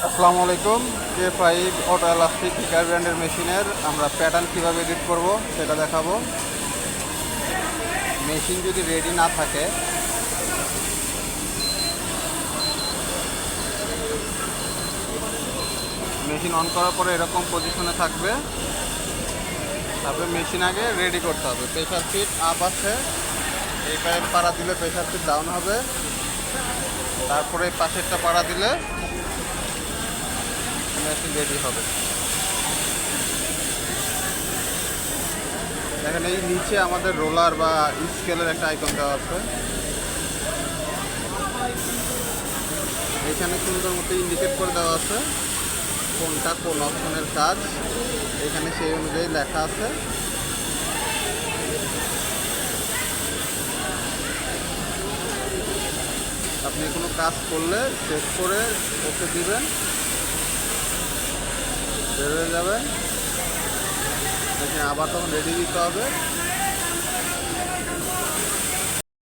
আসসালামু আলাইকুম। K5 auto elastic হিকার ব্র্যান্ডের মেশিনের আমরা প্যাটার্ন কীভাবে এডিট করব সেটা দেখাবো। মেশিন যদি রেডি না থাকে মেশিন অন করার পরে এরকম পজিশনে থাকবে, তারপরে মেশিন আগে রেডি করতে হবে। প্রেশার ফিট আপ আছে, এই পায়ের পাড়া দিলে প্রেশার ফিট ডাউন হবে, তারপরে এই পাশেরটা পাড়া দিলে মেশিন রেডি হবে। দেখেন এই নিচে আমাদের রোলার বা স্কেলের একটা আইকন দেওয়া আছে, এখানে সুন্দর মতো ইন্ডিকেট করে দেওয়া আছে কোনটা কোন অপশনের কাজ, এখানে সেই অনুযায়ী লেখা আছে। আপনি কোনো কাজ করলে চেক করে ওকে দিবেন, বের হয়ে যাবেন। দেখেন আবার তখন রেডি দিতে হবে।